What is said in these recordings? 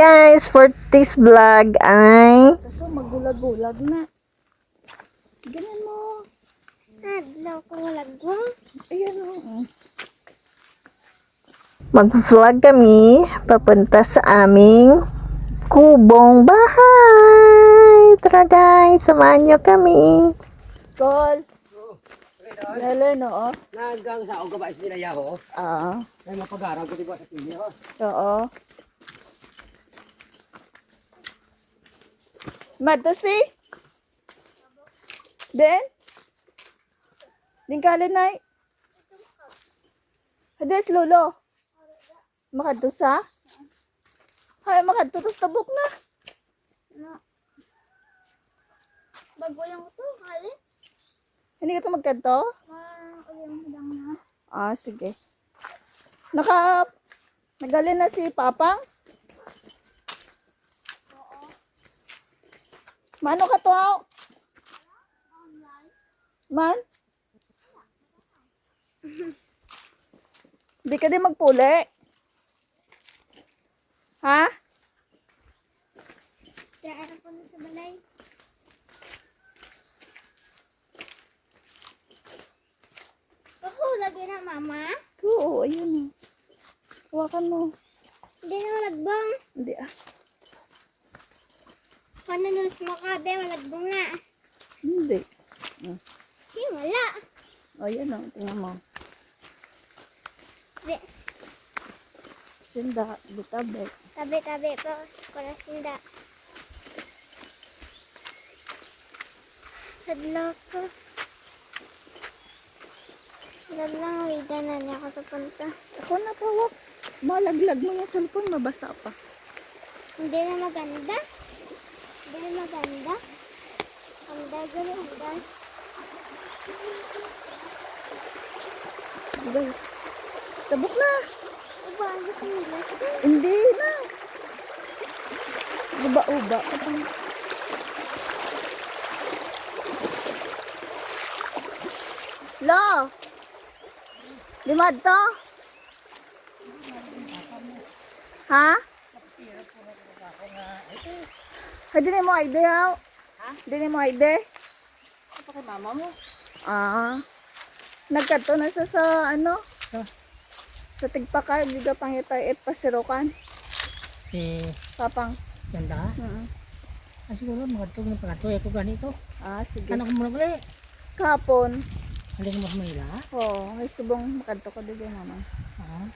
guys, for this vlog ay Kaso magulag-gulag na. Ganyan mo. Adlaw ko lagwang. Ayan o. mag-vlog kami papunta sa aming kubong bahay. Tara guys, samahan nyo kami. Tol. Lala no. Nagang sa ako ba sila yaho? Ah. Ay mapag-araw ko diba sa pili ho. Oo. Madto si? Den? Dingkalin na. Hades lolo. Makadto sa? Hay makadto tos tabok na. Bago lang ito, kali. Hindi ka to magkanto? Ulang lang na. Ah, sige. Nagalin na si Papang? Mano ka to? Man? Hindi ka din magpuli? Ha? Kaya ko na sa balay. Ako, lagi na mama. Oo, ayun. Hawakan mo. Hindi na malagbang. Hindi ah. Pananus mo ka, be, malagbang na. Hindi. Hindi, wala. O, yan o. Tingnan mo. Be, Sinda. Bitabe. tabi-tabi po. Para sinda. Hadlaw ko. Hadlaw, wida na niya ako papunta. Ako na pawak. Malaglag mo yung cellphone. Mabasa pa. Hindi na maganda. Hindi na maganda. Ang dagal, ang dagal. Diba? Tabok na. Uba, ang gusto nila. Hindi na. Uba-uba. Lo. Limad to? Ha? Ay, di mo ID ha? Di mo ID? Apa kay mama mo? Ah. Nagkato na siya sa ano? Huh? Sa tigpakay, giga pangitay at pasirokan. Si Papang. ganda. Siguro magatog ng pagatoy ako ganito. Ah, sige. Ano ko muna gali? Kapon. Halin mo sa Manila. Oo, ay subong makadto ko dito naman. Ah.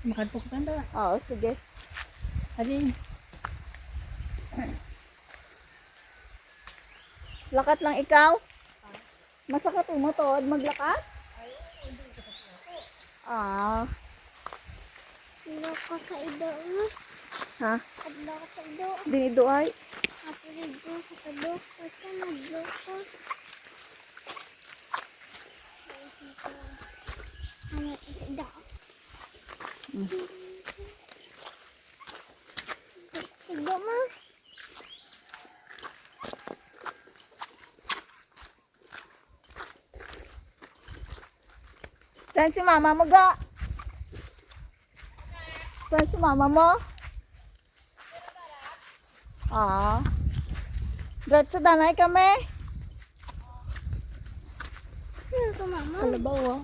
Makadto ko kanda. Oo, sige. Halin. Lakat lang ikaw? Masakit mo to, maglakat? Ah, Hadlaw ko sa ido. ha? Hadlaw ko sa ido. Diniduay. Kapilig ko sa tado. Basta hadlaw ko. Ano ito sa ido? Sigo mo. Saan si mama mo ga? Saan si mama mo? Ah. Drat sa danay kami. Sino to mama? Kalabaw ah.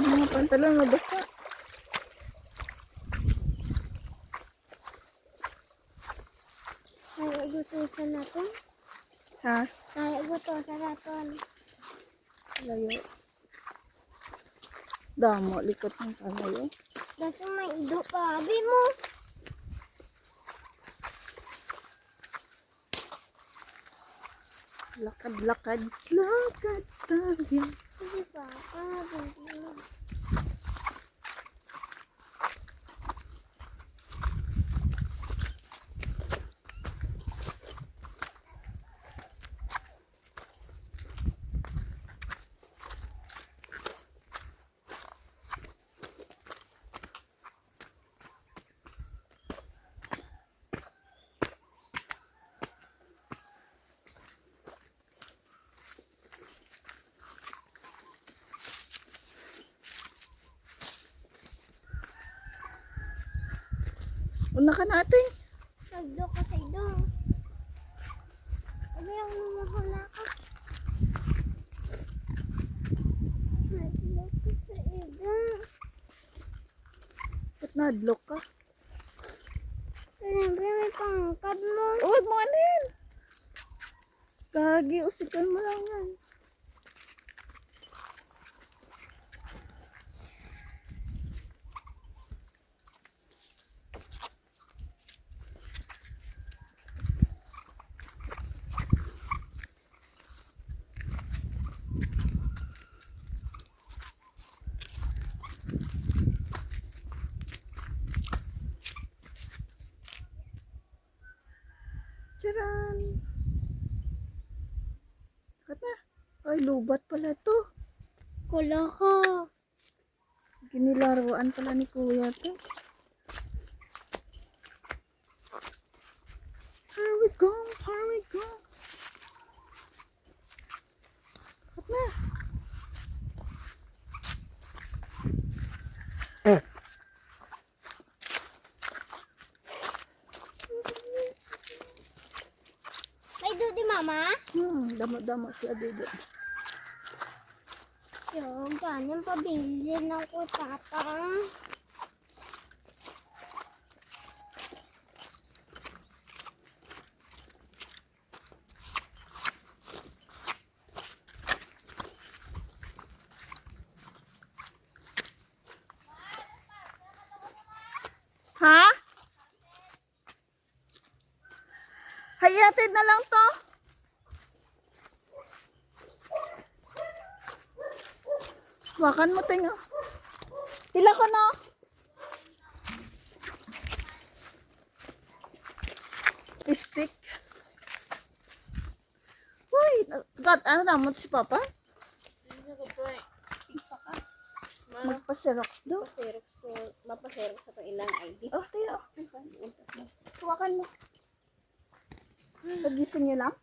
Mga pantalon mabasa. Kaya gusto sa natin. Ha? Kaya gusto sa natin. Layo. Damo, likot ng kalayo. Kasi may ido pa. Abi mo. Lakad, lakad, lakad tayo. Abi pa. Abi. Una ka natin. Nagdo ko sa ido. Ano yung namahula ka? Nagdo ko sa ido. Ba't na-adlock ka? Siyempre may pangkad mo. Huwag mo anin. Gagi, usikan mo lang yan. Charan! Kat na. Ay, lubat pala to. Kula ka. Ginilaruan pala ni kuya to. Here we go, here we go. Kat na. May dudi mama? Damo-damo siya dito. Yung ganyan pabili ng kutata. Ha? Hayatid na lang to. Wakan mo tinga. Pila ko no? Stick. Uy, God, ano na mo si Papa? Magpa-xerox do. Mapaserox sa itong ilang ID. Oh, tayo. Hawakan mo. Pagising niyo lang?